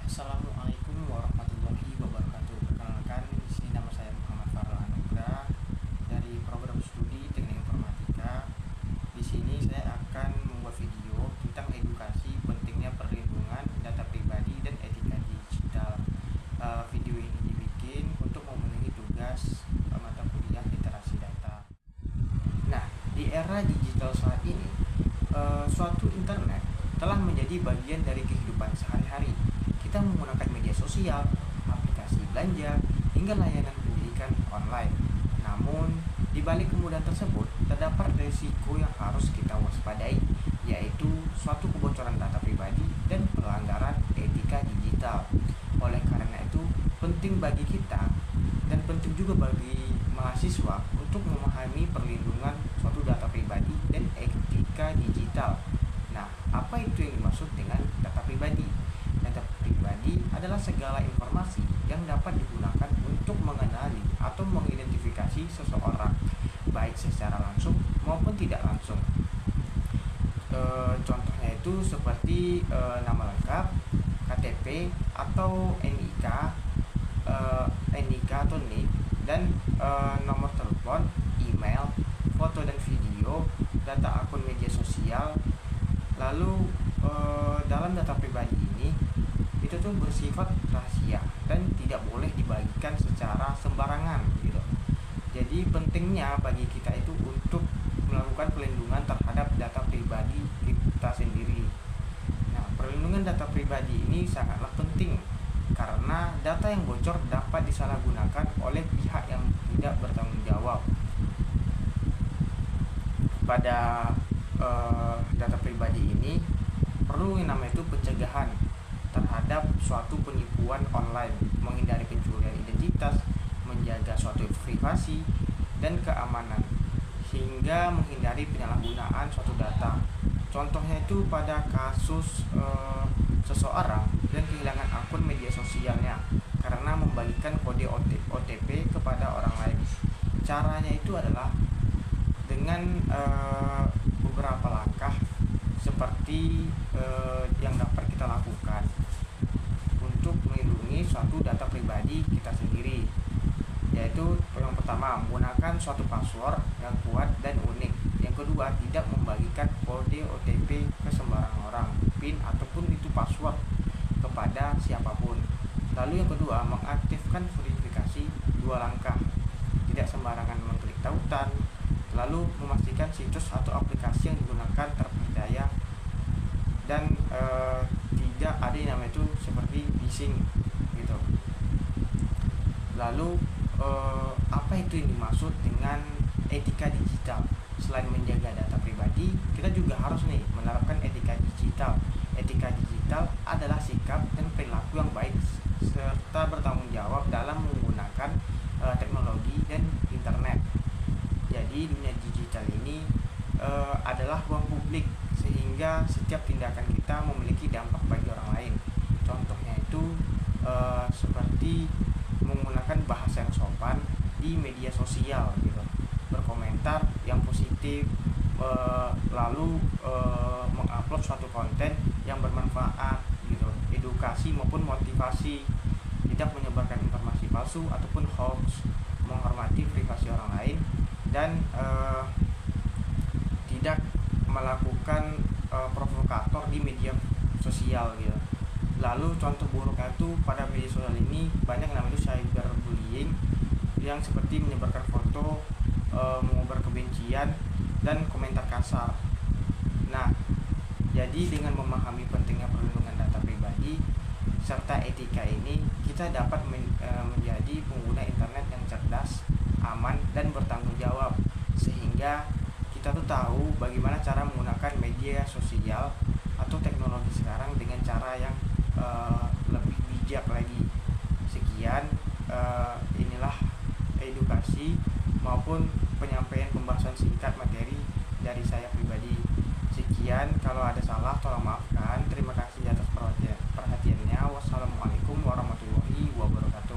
Assalamualaikum warahmatullahi wabarakatuh. Perkenalkan, di sini nama saya Muhammad Farel Anugrah dari program studi Teknik Informatika. Di sini saya akan membuat video tentang edukasi pentingnya perlindungan data pribadi dan etika digital. Video ini dibikin untuk memenuhi tugas mata kuliah literasi data. Nah, di era digital saat ini, suatu internet telah menjadi bagian dari kehidupan sehari-hari. Kita menggunakan media sosial, aplikasi belanja, hingga layanan pendidikan online. Namun, di balik kemudahan tersebut, terdapat risiko yang harus kita waspadai, yaitu suatu kebocoran data pribadi dan pelanggaran etika digital. Oleh karena itu, penting bagi kita dan penting juga bagi mahasiswa untuk memahami perlindungan suatu data pribadi dan etika digital. Nah, apa itu yang dimaksud dengan data pribadi? Data pribadi adalah segala informasi yang dapat digunakan untuk mengenali atau mengidentifikasi seseorang, baik secara langsung maupun tidak langsung. Contohnya itu seperti nama lengkap, KTP atau NIK atau NIK, dan nomor telepon, email, foto dan video, data akun media sosial. Lalu dalam data pribadi ini itu tuh bersifat rahasia dan tidak boleh dibagikan secara sembarangan gitu. Jadi pentingnya bagi kita itu untuk melakukan perlindungan terhadap data pribadi kita sendiri. Nah, perlindungan data pribadi ini sangatlah penting karena data yang bocor dapat disalahgunakan oleh pihak yang tidak bertanggung jawab. Pada data pribadi ini perlu yang namanya itu pencegahan terhadap suatu penipuan online, menghindari pencurian identitas, menjaga suatu privasi dan keamanan, hingga menghindari penyalahgunaan suatu data. Contohnya itu pada kasus seseorang yang kehilangan akun media sosialnya karena membagikan kode OTP kepada orang lain. Caranya itu adalah dengan beberapa langkah seperti yang dapat kita lakukan untuk melindungi suatu data pribadi kita sendiri, yaitu yang pertama, menggunakan suatu password yang kuat dan unik. Yang kedua, tidak membagikan kode OTP ke sembarang orang, PIN ataupun itu password kepada siapapun. Lalu yang kedua, mengaktifkan verifikasi 2 langkah, tidak sembarangan mengklik tautan. Lalu memastikan situs atau aplikasi yang digunakan terpercaya dan tidak ada yang namanya itu seperti phishing gitu. Lalu apa itu yang dimaksud dengan etika digital? Selain menjaga data pribadi, kita juga harus menerapkan etika digital. Etika digital adalah sikap dan perilaku yang baik serta bertanggung jawab dalam menggunakan teknologi dan internet. Jadi dunia digital ini adalah ruang publik, sehingga setiap tindakan kita memiliki dampak bagi orang lain. Contohnya itu seperti menggunakan bahasa yang sopan di media sosial gitu, berkomentar yang positif, lalu mengupload suatu konten yang bermanfaat gitu, edukasi maupun motivasi, tidak menyebarkan informasi palsu ataupun hoax, menghormati privasi orang lain, dan tidak melakukan provokator di media sosial gitu. Lalu contoh buruknya itu pada media sosial ini banyak namanya cyberbullying yang seperti menyebarkan foto, mengobar kebencian dan komentar kasar. Nah, jadi dengan memahami pentingnya perlindungan data pribadi serta etika ini, kita dapat menjadi pengguna internet yang cerdas, aman dan bertanggung jawab, sehingga kita tuh tahu bagaimana cara menggunakan media sosial atau teknologi sekarang dengan cara yang lebih bijak lagi. Sekian, inilah edukasi maupun penyampaian pembahasan singkat materi dari saya pribadi. Sekian, kalau ada salah tolong maafkan. Terima kasih atas perhatiannya. Wassalamualaikum warahmatullahi wabarakatuh.